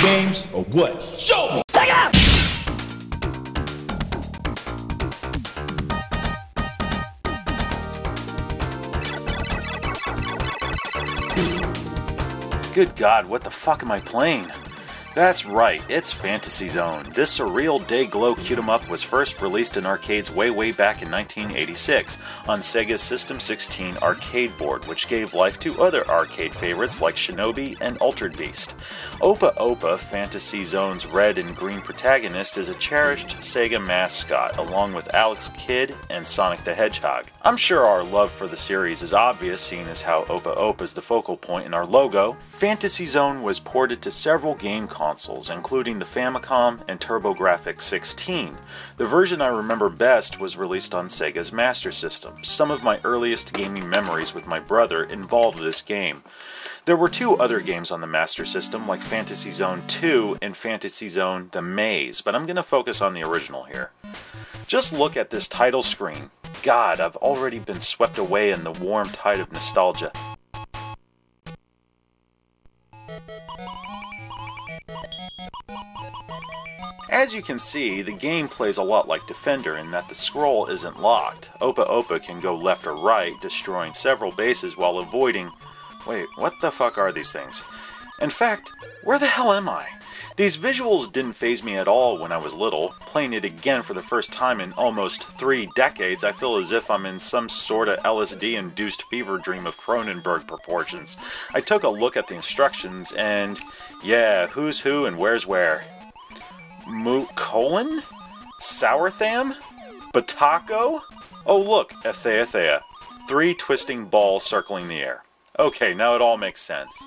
games or what? Show me! Good God, what the fuck am I playing? That's right, it's Fantasy Zone. This surreal day-glow shoot-'em-up was first released in arcades way back in 1986 on Sega's System 16 arcade board, which gave life to other arcade favorites like Shinobi and Altered Beast. Opa-Opa, Fantasy Zone's red and green protagonist, is a cherished Sega mascot, along with Alex Kidd and Sonic the Hedgehog. I'm sure our love for the series is obvious, seeing as how Opa-Opa is the focal point in our logo. Fantasy Zone was ported to several game consoles, including the Famicom and TurboGrafx-16. The version I remember best was released on Sega's Master System. Some of my earliest gaming memories with my brother involved this game. There were two other games on the Master System, like Fantasy Zone 2 and Fantasy Zone The Maze, but I'm going to focus on the original here. Just look at this title screen. God, I've already been swept away in the warm tide of nostalgia. As you can see, the game plays a lot like Defender in that the scroll isn't locked. Opa-Opa can go left or right, destroying several bases while avoiding... Wait, what the fuck are these things? In fact, where the hell am I? These visuals didn't faze me at all when I was little. Playing it again for the first time in almost 3 decades, I feel as if I'm in some sort of LSD-induced fever dream of Cronenberg proportions. I took a look at the instructions and... yeah, who's who and where's where. Colon? Sourtham? Batako? Oh look, Thea. 3 twisting balls circling the air. Okay, now it all makes sense.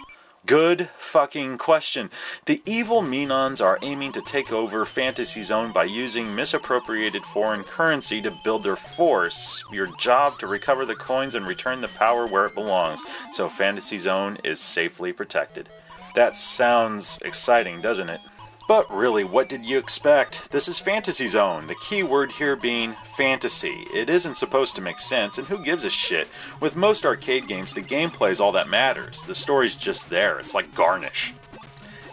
Good fucking question. The evil Menons are aiming to take over Fantasy Zone by using misappropriated foreign currency to build their force. Your job to recover the coins and return the power where it belongs, so Fantasy Zone is safely protected. That sounds exciting, doesn't it? But really, what did you expect? This is Fantasy Zone, the key word here being fantasy. It isn't supposed to make sense, and who gives a shit? With most arcade games, the gameplay is all that matters. The story's just there. It's like garnish.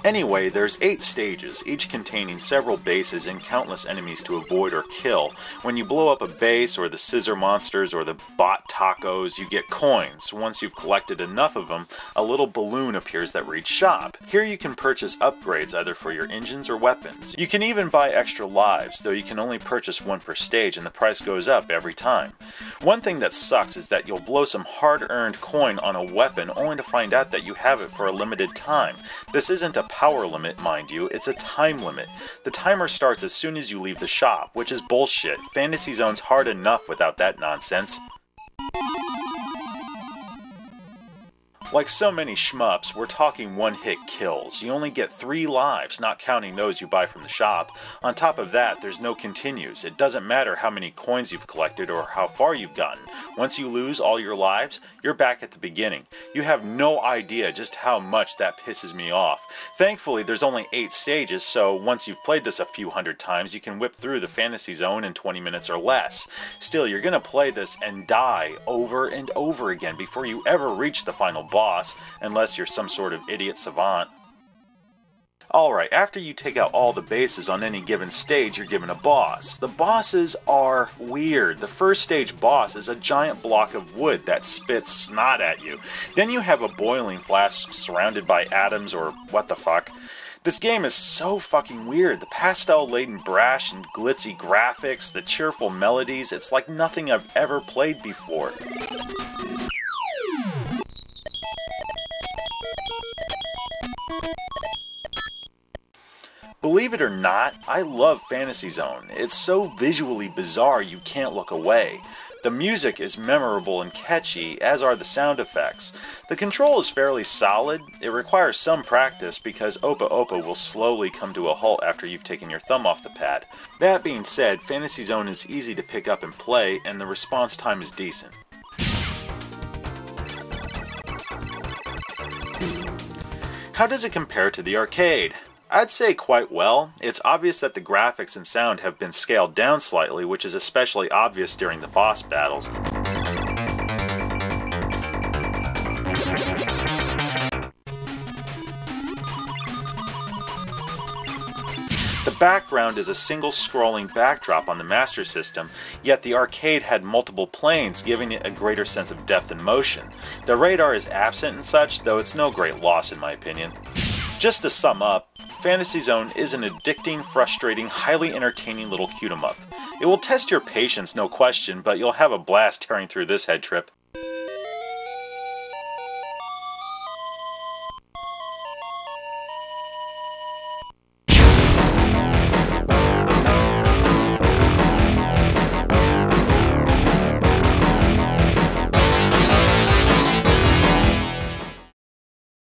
Anyway, there's 8 stages, each containing several bases and countless enemies to avoid or kill. When you blow up a base, or the scissor monsters, or the bot tacos, you get coins. Once you've collected enough of them, a little balloon appears that reads shop. Here you can purchase upgrades either for your engines or weapons. You can even buy extra lives, though you can only purchase 1 per stage and the price goes up every time. One thing that sucks is that you'll blow some hard-earned coin on a weapon only to find out that you have it for a limited time. This isn't a power limit, mind you, it's a time limit. The timer starts as soon as you leave the shop, which is bullshit. Fantasy Zone's hard enough without that nonsense. Like so many shmups, we're talking one-hit kills. You only get 3 lives, not counting those you buy from the shop. On top of that, there's no continues. It doesn't matter how many coins you've collected or how far you've gotten. Once you lose all your lives, you're back at the beginning. You have no idea just how much that pisses me off. Thankfully, there's only 8 stages, so once you've played this a few hundred times, you can whip through the Fantasy Zone in 20 minutes or less. Still, you're gonna play this and die over and over again before you ever reach the final boss, unless you're some sort of idiot savant. Alright, after you take out all the bases on any given stage, you're given a boss. The bosses are weird. The first stage boss is a giant block of wood that spits snot at you. Then you have a boiling flask surrounded by atoms or what the fuck. This game is so fucking weird. The pastel-laden brash and glitzy graphics, the cheerful melodies, it's like nothing I've ever played before. Believe it or not, I love Fantasy Zone. It's so visually bizarre you can't look away. The music is memorable and catchy, as are the sound effects. The control is fairly solid. It requires some practice because Opa-Opa will slowly come to a halt after you've taken your thumb off the pad. That being said, Fantasy Zone is easy to pick up and play, and the response time is decent. How does it compare to the arcade? I'd say quite well. It's obvious that the graphics and sound have been scaled down slightly, which is especially obvious during the boss battles. background is a single scrolling backdrop on the Master System, yet the arcade had multiple planes, giving it a greater sense of depth and motion. The radar is absent and such, though it's no great loss in my opinion. Just to sum up, Fantasy Zone is an addicting, frustrating, highly entertaining little cute-em-up. It will test your patience, no question, but you'll have a blast tearing through this head trip.